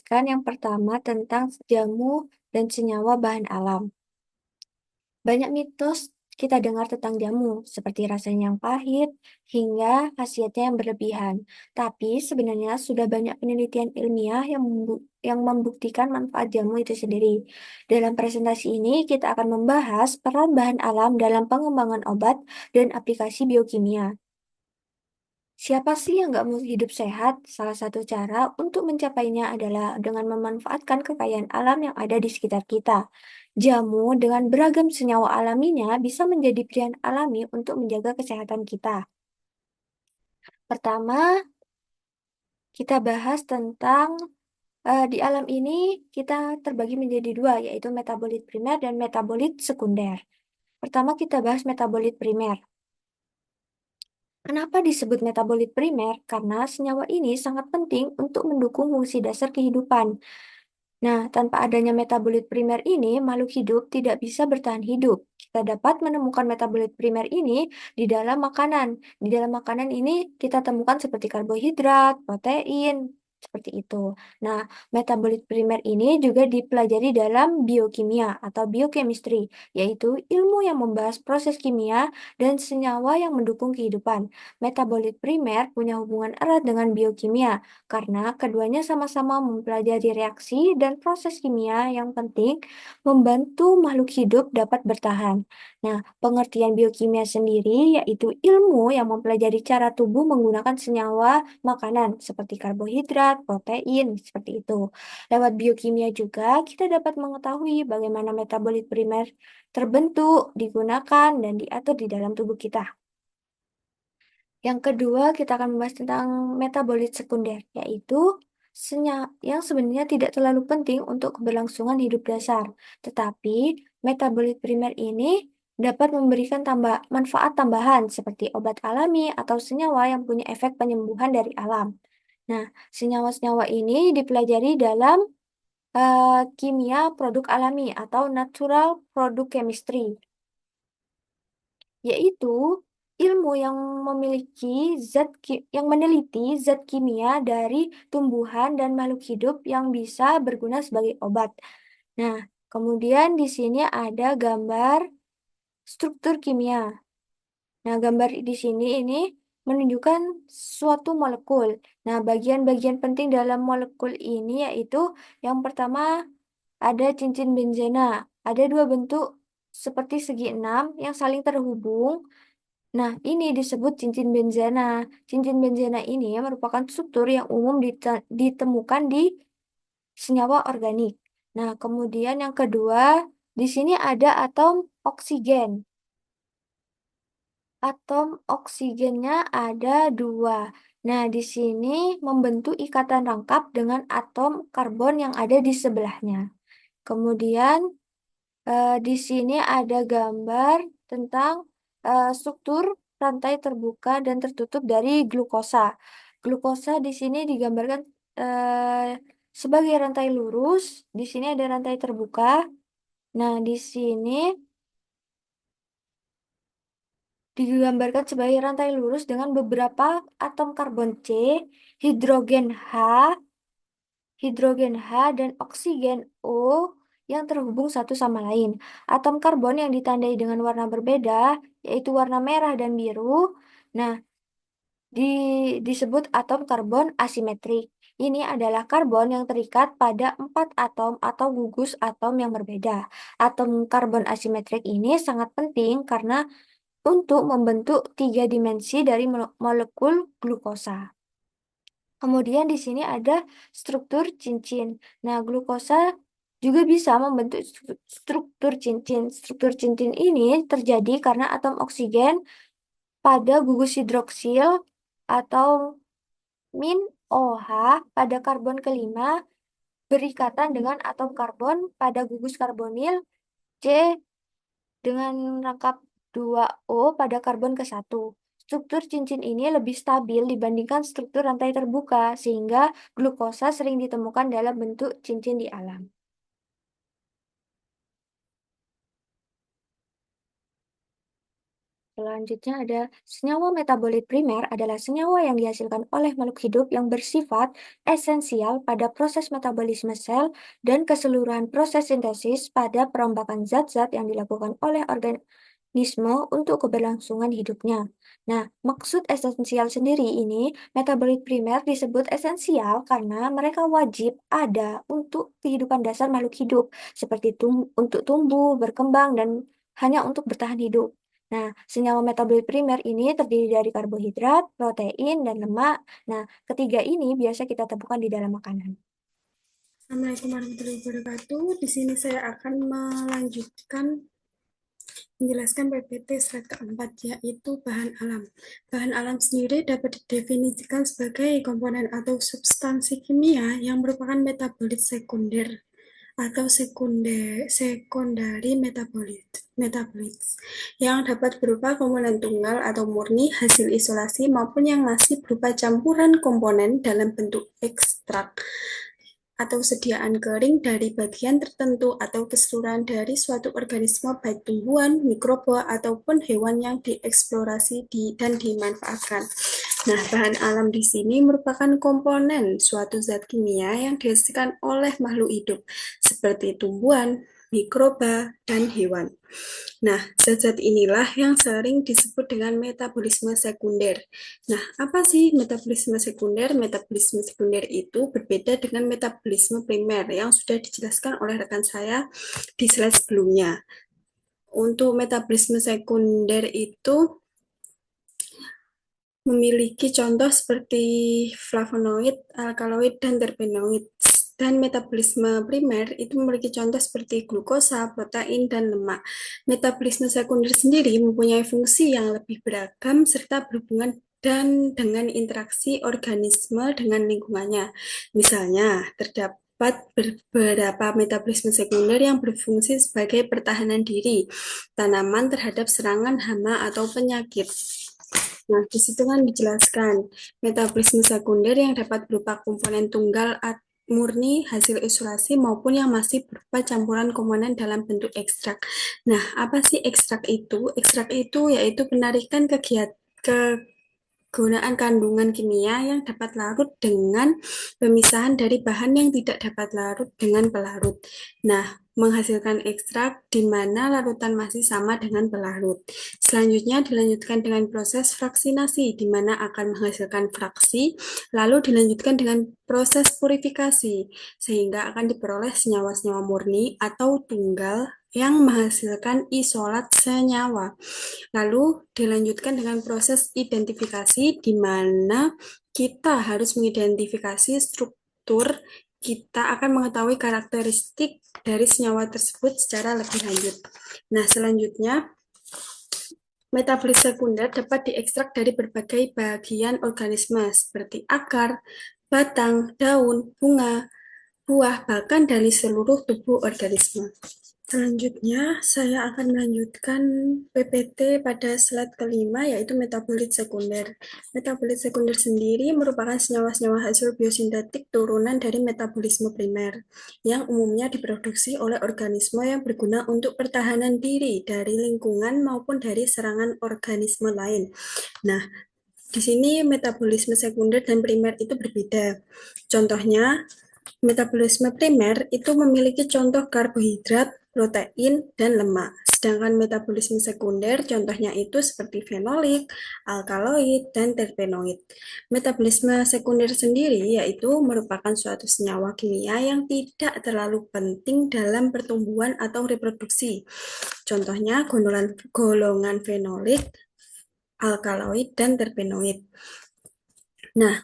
jelaskan yang pertama tentang jamu dan senyawa bahan alam. Banyak mitos kita dengar tentang jamu, seperti rasanya yang pahit hingga khasiatnya yang berlebihan. Tapi sebenarnya sudah banyak penelitian ilmiah yang membuktikan manfaat jamu itu sendiri. Dalam presentasi ini, kita akan membahas peran bahan alam dalam pengembangan obat dan aplikasi biokimia. Siapa sih yang nggak mau hidup sehat? Salah satu cara untuk mencapainya adalah dengan memanfaatkan kekayaan alam yang ada di sekitar kita. Jamu dengan beragam senyawa alaminya bisa menjadi pilihan alami untuk menjaga kesehatan kita. Pertama, kita bahas tentang di alam ini kita terbagi menjadi dua, yaitu metabolit primer dan metabolit sekunder. Pertama, kita bahas metabolit primer. Kenapa disebut metabolit primer? Karena senyawa ini sangat penting untuk mendukung fungsi dasar kehidupan. Nah, tanpa adanya metabolit primer ini, makhluk hidup tidak bisa bertahan hidup. Kita dapat menemukan metabolit primer ini di dalam makanan. Di dalam makanan ini kita temukan seperti karbohidrat, protein, seperti itu. Nah, metabolit primer ini juga dipelajari dalam biokimia atau biochemistry, yaitu ilmu yang membahas proses kimia dan senyawa yang mendukung kehidupan. Metabolit primer punya hubungan erat dengan biokimia karena keduanya sama-sama mempelajari reaksi dan proses kimia yang penting membantu makhluk hidup dapat bertahan. Nah, pengertian biokimia sendiri yaitu ilmu yang mempelajari cara tubuh menggunakan senyawa makanan seperti karbohidrat, protein, seperti itu. Lewat biokimia juga kita dapat mengetahui bagaimana metabolit primer terbentuk, digunakan, dan diatur di dalam tubuh kita. Yang kedua, kita akan membahas tentang metabolit sekunder, yaitu yang sebenarnya tidak terlalu penting untuk keberlangsungan hidup dasar. Tetapi, metabolit primer ini dapat memberikan manfaat tambahan seperti obat alami atau senyawa yang punya efek penyembuhan dari alam. Nah, senyawa-senyawa ini dipelajari dalam kimia produk alami atau natural product chemistry, yaitu ilmu yang yang meneliti zat kimia dari tumbuhan dan makhluk hidup yang bisa berguna sebagai obat. Nah, kemudian di sini ada gambar struktur kimia. Nah, gambar di sini ini menunjukkan suatu molekul. Nah, bagian-bagian penting dalam molekul ini yaitu yang pertama ada cincin benzena. Ada dua bentuk seperti segi enam yang saling terhubung. Nah, ini disebut cincin benzena. Cincin benzena ini merupakan struktur yang umum ditemukan di senyawa organik. Nah, kemudian yang kedua, di sini ada atom oksigen. Atom oksigennya ada dua. Nah, di sini membentuk ikatan rangkap dengan atom karbon yang ada di sebelahnya. Kemudian di sini ada gambar tentang struktur rantai terbuka dan tertutup dari glukosa. Glukosa di sini digambarkan sebagai rantai lurus. Di sini ada rantai terbuka. Nah, di sini digambarkan sebagai rantai lurus dengan beberapa atom karbon C, hidrogen H, dan oksigen O yang terhubung satu sama lain. Atom karbon yang ditandai dengan warna berbeda, yaitu warna merah dan biru, nah, disebut atom karbon asimetrik. Ini adalah karbon yang terikat pada 4 atom atau gugus atom yang berbeda. Atom karbon asimetrik ini sangat penting karena untuk membentuk 3 dimensi dari molekul glukosa. Kemudian di sini ada struktur cincin. Nah, glukosa juga bisa membentuk struktur cincin. Struktur cincin ini terjadi karena atom oksigen pada gugus hidroksil atau min OH pada karbon kelima berikatan dengan atom karbon pada gugus karbonil C dengan rangkap 2O pada karbon ke-1. Struktur cincin ini lebih stabil dibandingkan struktur rantai terbuka, sehingga glukosa sering ditemukan dalam bentuk cincin di alam. Selanjutnya ada senyawa metabolit primer adalah senyawa yang dihasilkan oleh makhluk hidup yang bersifat esensial pada proses metabolisme sel dan keseluruhan proses sintesis pada perombakan zat-zat yang dilakukan oleh organisme untuk keberlangsungan hidupnya. Nah, maksud esensial sendiri ini, metabolit primer disebut esensial karena mereka wajib ada untuk kehidupan dasar makhluk hidup, seperti untuk tumbuh, berkembang, dan hanya untuk bertahan hidup. Nah, senyawa metabolit primer ini terdiri dari karbohidrat, protein, dan lemak. Nah, ketiga ini biasa kita temukan di dalam makanan. Assalamualaikum warahmatullahi wabarakatuh. Di sini saya akan menjelaskan PPT slide keempat, yaitu bahan alam. Bahan alam sendiri dapat didefinisikan sebagai komponen atau substansi kimia yang merupakan metabolit sekunder atau sekundari metabolit yang dapat berupa komponen tunggal atau murni hasil isolasi maupun yang masih berupa campuran komponen dalam bentuk ekstrak atau sediaan kering dari bagian tertentu atau keseluruhan dari suatu organisme baik tumbuhan, mikroba, ataupun hewan yang dieksplorasi dan dimanfaatkan. Nah, bahan alam di sini merupakan komponen suatu zat kimia yang dihasilkan oleh makhluk hidup, seperti tumbuhan, mikroba, dan hewan. Nah, zat-zat inilah yang sering disebut dengan metabolisme sekunder. Nah, apa sih metabolisme sekunder? Metabolisme sekunder itu berbeda dengan metabolisme primer yang sudah dijelaskan oleh rekan saya di slide sebelumnya. Untuk metabolisme sekunder itu memiliki contoh seperti flavonoid, alkaloid, dan terpenoid. Dan metabolisme primer itu memiliki contoh seperti glukosa, protein, dan lemak. Metabolisme sekunder sendiri mempunyai fungsi yang lebih beragam serta berhubungan dan dengan interaksi organisme dengan lingkungannya. Misalnya, terdapat beberapa metabolisme sekunder yang berfungsi sebagai pertahanan diri tanaman terhadap serangan hama atau penyakit. Nah, di situ kan dijelaskan metabolisme sekunder yang dapat berupa komponen tunggal murni hasil isolasi maupun yang masih berupa campuran komponen dalam bentuk ekstrak. Nah, apa sih ekstrak itu? Ekstrak itu yaitu penarikan kegunaan kandungan kimia yang dapat larut dengan pemisahan dari bahan yang tidak dapat larut dengan pelarut. Nah, menghasilkan ekstrak di mana larutan masih sama dengan pelarut. Selanjutnya dilanjutkan dengan proses fraksinasi, di mana akan menghasilkan fraksi, lalu dilanjutkan dengan proses purifikasi, sehingga akan diperoleh senyawa-senyawa murni atau tunggal yang menghasilkan isolat senyawa. Lalu dilanjutkan dengan proses identifikasi, di mana kita harus mengidentifikasi struktur, kita akan mengetahui karakteristik dari senyawa tersebut secara lebih lanjut. Nah, selanjutnya, metabolit sekunder dapat diekstrak dari berbagai bagian organisme seperti akar, batang, daun, bunga, buah, bahkan dari seluruh tubuh organisme. Selanjutnya, saya akan melanjutkan PPT pada slide kelima, yaitu metabolit sekunder. Metabolit sekunder sendiri merupakan senyawa-senyawa hasil biosintetik turunan dari metabolisme primer, yang umumnya diproduksi oleh organisme yang berguna untuk pertahanan diri dari lingkungan maupun dari serangan organisme lain. Nah, di sini metabolisme sekunder dan primer itu berbeda. Contohnya, metabolisme primer itu memiliki contoh karbohidrat, protein, dan lemak. Sedangkan metabolisme sekunder contohnya itu seperti fenolik, alkaloid, dan terpenoid. Metabolisme sekunder sendiri yaitu merupakan suatu senyawa kimia yang tidak terlalu penting dalam pertumbuhan atau reproduksi. Contohnya golongan fenolik, alkaloid, dan terpenoid. Nah,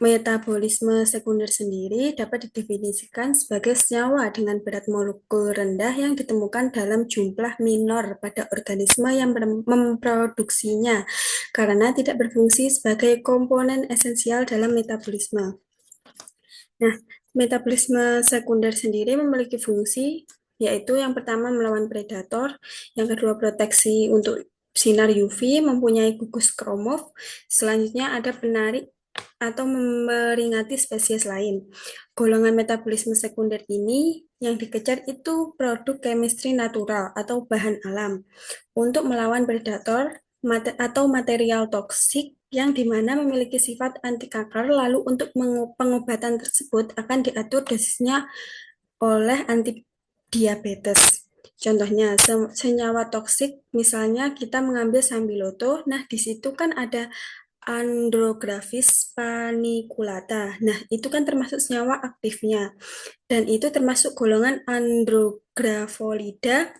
metabolisme sekunder sendiri dapat didefinisikan sebagai senyawa dengan berat molekul rendah yang ditemukan dalam jumlah minor pada organisme yang memproduksinya karena tidak berfungsi sebagai komponen esensial dalam metabolisme. Nah, metabolisme sekunder sendiri memiliki fungsi yaitu yang pertama melawan predator, yang kedua proteksi untuk sinar UV, mempunyai gugus kromov, selanjutnya ada atau memperingati spesies lain. Golongan metabolisme sekunder ini yang dikejar itu produk chemistry natural atau bahan alam untuk melawan predator atau material toksik yang dimana memiliki sifat anti kanker, lalu untuk pengobatan tersebut akan diatur dosisnya oleh anti diabetes. Contohnya, senyawa toksik, misalnya kita mengambil sambiloto, nah di situ kan ada Andrographis paniculata. Nah, itu kan termasuk senyawa aktifnya. Dan itu termasuk golongan Andrografolida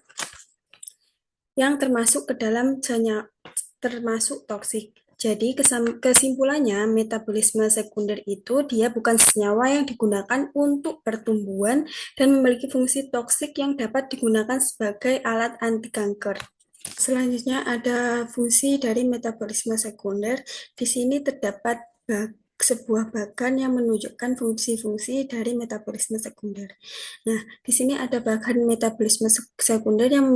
yang termasuk ke dalam termasuk toksik. Jadi kesimpulannya metabolisme sekunder itu dia bukan senyawa yang digunakan untuk pertumbuhan dan memiliki fungsi toksik yang dapat digunakan sebagai alat anti kanker. Selanjutnya ada fungsi dari metabolisme sekunder. Di sini terdapat sebuah bagan yang menunjukkan fungsi-fungsi dari metabolisme sekunder. Nah, di sini ada bagan metabolisme sekunder yang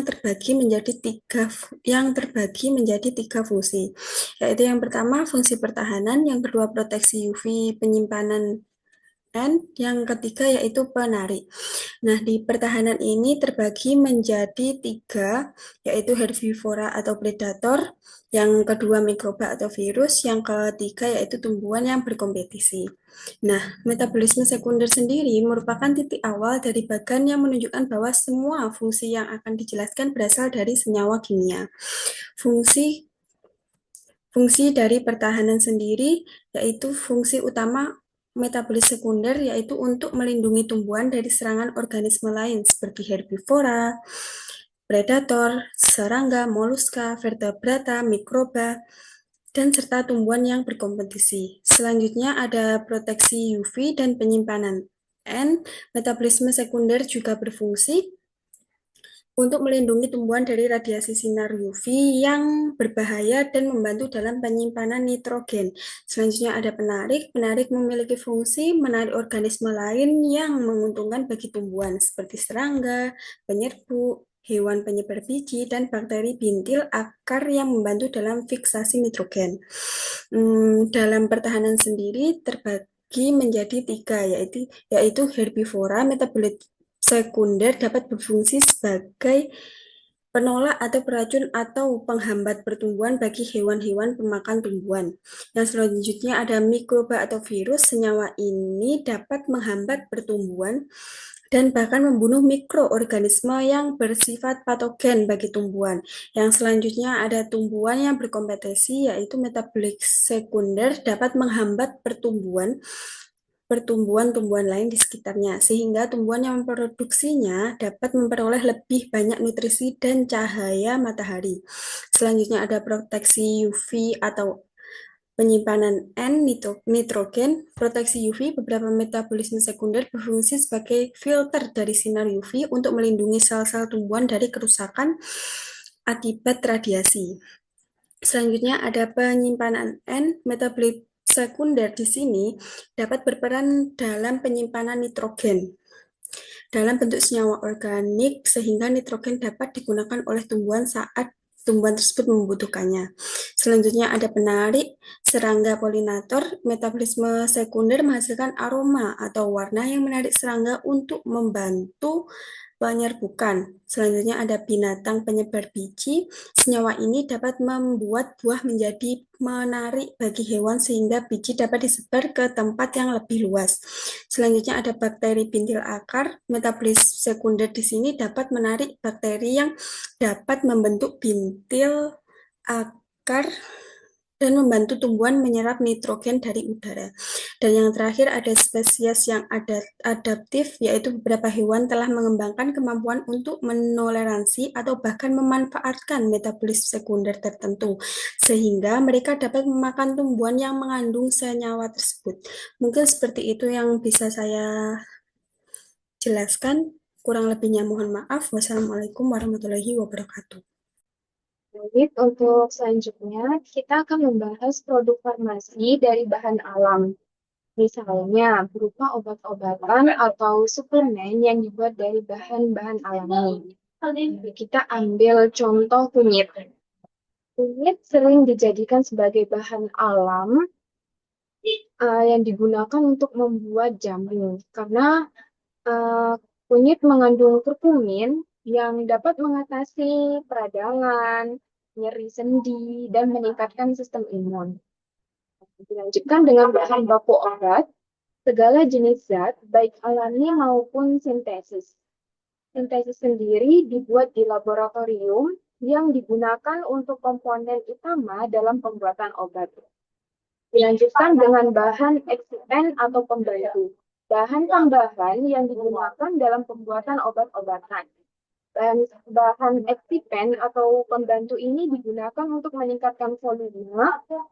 terbagi menjadi tiga fungsi, yaitu yang pertama fungsi pertahanan, yang kedua proteksi UV, penyimpanan N, yang ketiga yaitu penarik. Nah, di pertahanan ini terbagi menjadi tiga, yaitu herbivora atau predator, yang kedua mikroba atau virus, yang ketiga yaitu tumbuhan yang berkompetisi. Nah, metabolisme sekunder sendiri merupakan titik awal dari bagan yang menunjukkan bahwa semua fungsi yang akan dijelaskan berasal dari senyawa kimia. Fungsi Fungsi dari pertahanan sendiri yaitu fungsi utama metabolis sekunder yaitu untuk melindungi tumbuhan dari serangan organisme lain seperti herbivora, predator, serangga, moluska, vertebrata, mikroba, dan serta tumbuhan yang berkompetisi. Selanjutnya ada proteksi UV dan penyimpanan N. Metabolisme sekunder juga berfungsi untuk melindungi tumbuhan dari radiasi sinar UV yang berbahaya dan membantu dalam penyimpanan nitrogen. Selanjutnya ada penarik. Penarik memiliki fungsi menarik organisme lain yang menguntungkan bagi tumbuhan seperti serangga, penyerbu, hewan penyebar biji, dan bakteri bintil akar yang membantu dalam fiksasi nitrogen. Dalam pertahanan sendiri terbagi menjadi tiga, yaitu herbivora, metabolit sekunder dapat berfungsi sebagai penolak atau peracun atau penghambat pertumbuhan bagi hewan-hewan pemakan tumbuhan. Yang selanjutnya ada mikroba atau virus. Senyawa ini dapat menghambat pertumbuhan dan bahkan membunuh mikroorganisme yang bersifat patogen bagi tumbuhan. Yang selanjutnya ada tumbuhan yang berkompetisi, yaitu metabolik sekunder dapat menghambat pertumbuhan tumbuhan lain di sekitarnya, sehingga tumbuhan yang memproduksinya dapat memperoleh lebih banyak nutrisi dan cahaya matahari. Selanjutnya ada proteksi UV atau penyimpanan N nitrogen. Proteksi UV, beberapa metabolisme sekunder berfungsi sebagai filter dari sinar UV untuk melindungi sel-sel tumbuhan dari kerusakan akibat radiasi. Selanjutnya ada penyimpanan N. Metabolit sekunder di sini dapat berperan dalam penyimpanan nitrogen dalam bentuk senyawa organik sehingga nitrogen dapat digunakan oleh tumbuhan saat tumbuhan tersebut membutuhkannya. Selanjutnya ada penarik, serangga polinator. Metabolisme sekunder menghasilkan aroma atau warna yang menarik serangga untuk membantu penyerbukan. Selanjutnya ada binatang penyebar biji. Senyawa ini dapat membuat buah menjadi menarik bagi hewan sehingga biji dapat disebar ke tempat yang lebih luas. Selanjutnya ada bakteri bintil akar. Metabolis sekunder di sini dapat menarik bakteri yang dapat membentuk bintil akar dan membantu tumbuhan menyerap nitrogen dari udara. Dan yang terakhir ada spesies yang adaptif, yaitu beberapa hewan telah mengembangkan kemampuan untuk menoleransi atau bahkan memanfaatkan metabolisme sekunder tertentu, sehingga mereka dapat memakan tumbuhan yang mengandung senyawa tersebut. Mungkin seperti itu yang bisa saya jelaskan. Kurang lebihnya mohon maaf. Wassalamualaikum warahmatullahi wabarakatuh. Baik, untuk selanjutnya kita akan membahas produk farmasi dari bahan alam. Misalnya berupa obat-obatan atau suplemen yang dibuat dari bahan-bahan alami. Kita ambil contoh kunyit. Kunyit sering dijadikan sebagai bahan alam yang digunakan untuk membuat jamu karena eh, kunyit mengandung kurkumin yang dapat mengatasi peradangan, nyeri sendi, dan meningkatkan sistem imun. Dilanjutkan dengan bahan baku obat, segala jenis zat, baik alami maupun sintesis. Sintesis sendiri dibuat di laboratorium yang digunakan untuk komponen utama dalam pembuatan obat. Dilanjutkan dengan bahan eksiten atau pembantu. Bahan tambahan yang digunakan dalam pembuatan obat-obatan. Bahan, bahan eksipen atau pembantu ini digunakan untuk meningkatkan volume,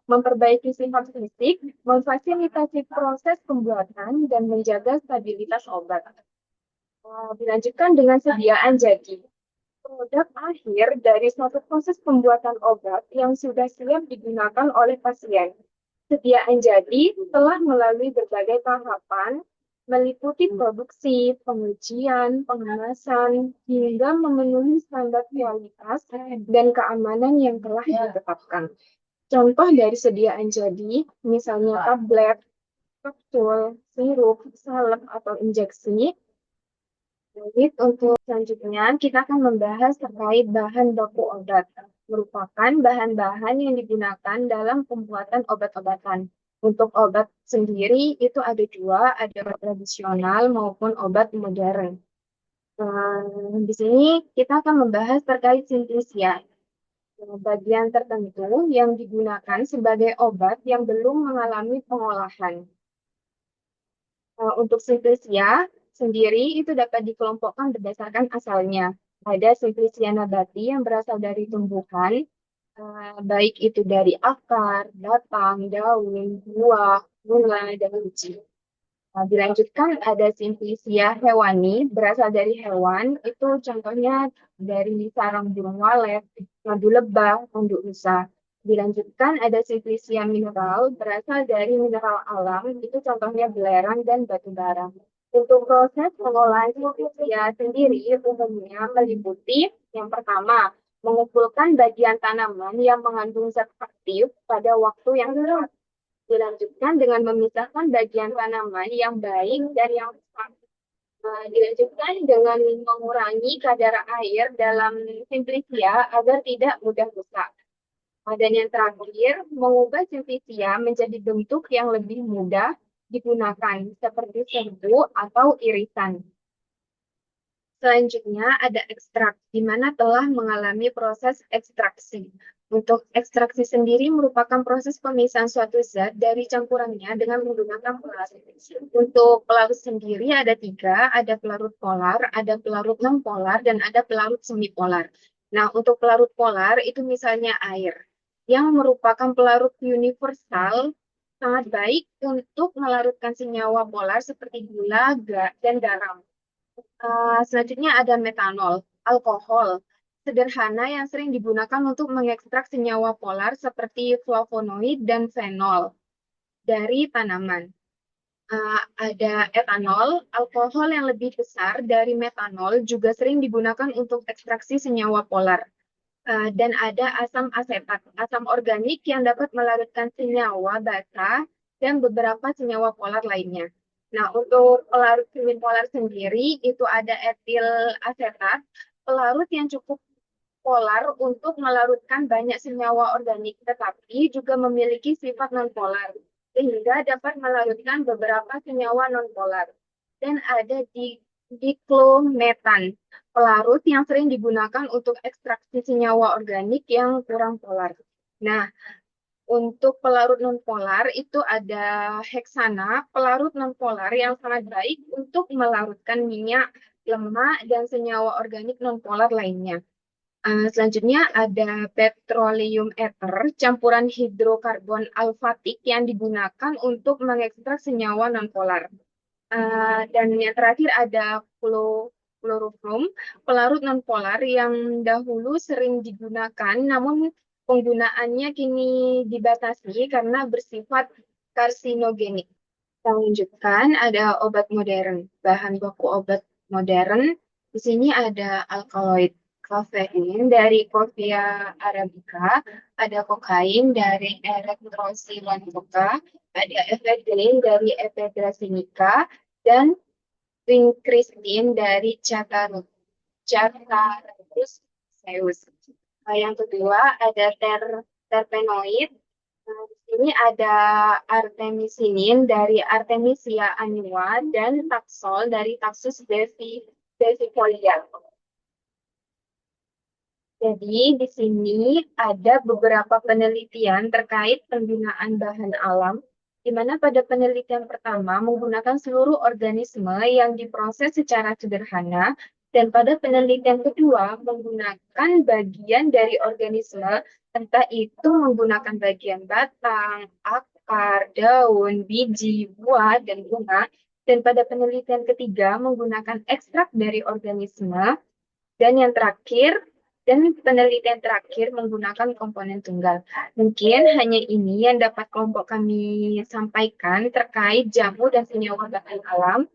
memperbaiki sifat fisik, memfasilitasi proses pembuatan, dan menjaga stabilitas obat. Dilanjutkan dengan sediaan jadi. Produk akhir dari suatu proses pembuatan obat yang sudah siap digunakan oleh pasien. Sediaan jadi telah melalui berbagai tahapan, meliputi produksi, pengujian, pengemasan, hingga memenuhi standar kualitas dan keamanan yang telah ditetapkan. Contoh dari sediaan jadi, misalnya tablet, kapsul, sirup, salep, atau injeksi. Jadi untuk selanjutnya kita akan membahas terkait bahan baku obat. Merupakan bahan-bahan yang digunakan dalam pembuatan obat-obatan. Untuk obat sendiri itu ada dua, ada obat tradisional maupun obat modern. Di sini kita akan membahas terkait sintesia, bagian tertentu yang digunakan sebagai obat yang belum mengalami pengolahan. Untuk simplisia sendiri itu dapat dikelompokkan berdasarkan asalnya. Ada simplisia nabati yang berasal dari tumbuhan, baik itu dari akar, batang, daun, buah, bunga, dan biji. Nah, dilanjutkan ada simplisia hewani, berasal dari hewan, itu contohnya dari sarang burung walet, madu lebah, tanduk rusa. Dilanjutkan ada simplisia mineral, berasal dari mineral alam, itu contohnya belerang dan batu bara. Untuk proses pengolahan simplisia sendiri umumnya meliputi yang pertama, mengumpulkan bagian tanaman yang mengandung zat aktif pada waktu yang tepat. Dilanjutkan dengan memisahkan bagian tanaman yang baik dan yang rusak. Dilanjutkan dengan mengurangi kadar air dalam simplisia agar tidak mudah rusak. Dan yang terakhir, mengubah simplisia menjadi bentuk yang lebih mudah digunakan, seperti serbu atau irisan. Selanjutnya ada ekstrak, di mana telah mengalami proses ekstraksi. Untuk ekstraksi sendiri merupakan proses pemisahan suatu zat dari campurannya dengan menggunakan pelarut. Untuk pelarut sendiri ada tiga, ada pelarut polar, ada pelarut non-polar, dan ada pelarut semipolar. Nah, untuk pelarut polar itu misalnya air, yang merupakan pelarut universal sangat baik untuk melarutkan senyawa polar seperti gula, dan garam. Selanjutnya ada metanol, alkohol sederhana yang sering digunakan untuk mengekstrak senyawa polar seperti flavonoid dan fenol dari tanaman. Ada etanol, alkohol yang lebih besar dari metanol juga sering digunakan untuk ekstraksi senyawa polar. Dan ada asam asetat, asam organik yang dapat melarutkan senyawa bata dan beberapa senyawa polar lainnya. Nah, untuk pelarut polar sendiri itu ada etil asetat, pelarut yang cukup polar untuk melarutkan banyak senyawa organik, tetapi juga memiliki sifat nonpolar, sehingga dapat melarutkan beberapa senyawa nonpolar. Dan ada di diklometan, pelarut yang sering digunakan untuk ekstraksi senyawa organik yang kurang polar. Nah, untuk pelarut nonpolar itu ada heksana, pelarut nonpolar yang sangat baik untuk melarutkan minyak, lemak, dan senyawa organik nonpolar lainnya. Selanjutnya ada petroleum ether, campuran hidrokarbon alfatik yang digunakan untuk mengekstrak senyawa nonpolar. Dan yang terakhir ada klorofrom, pelarut nonpolar yang dahulu sering digunakan, namun penggunaannya kini dibatasi karena bersifat karsinogenik. Kita lanjutkan, ada obat modern. Bahan baku obat modern, di sini ada alkaloid. kafein dari Coffea arabica, ada kokain dari Erythrocyanura, ada efedrin dari Ephedra sinica, dan vincristin dari Catharus zeus. Yang kedua ada terpenoid. Nah, di sini ada artemisinin dari Artemisia annua dan taksol dari Taxus decifolia. Jadi di sini ada beberapa penelitian terkait penggunaan bahan alam, di mana pada penelitian pertama menggunakan seluruh organisme yang diproses secara sederhana, dan pada penelitian kedua menggunakan bagian dari organisme, entah itu menggunakan bagian batang, akar, daun, biji, buah, dan bunga, dan pada penelitian ketiga menggunakan ekstrak dari organisme, dan yang terakhir, dan penelitian terakhir menggunakan komponen tunggal. Mungkin hanya ini yang dapat kelompok kami sampaikan terkait jamu dan senyawa bahan alam.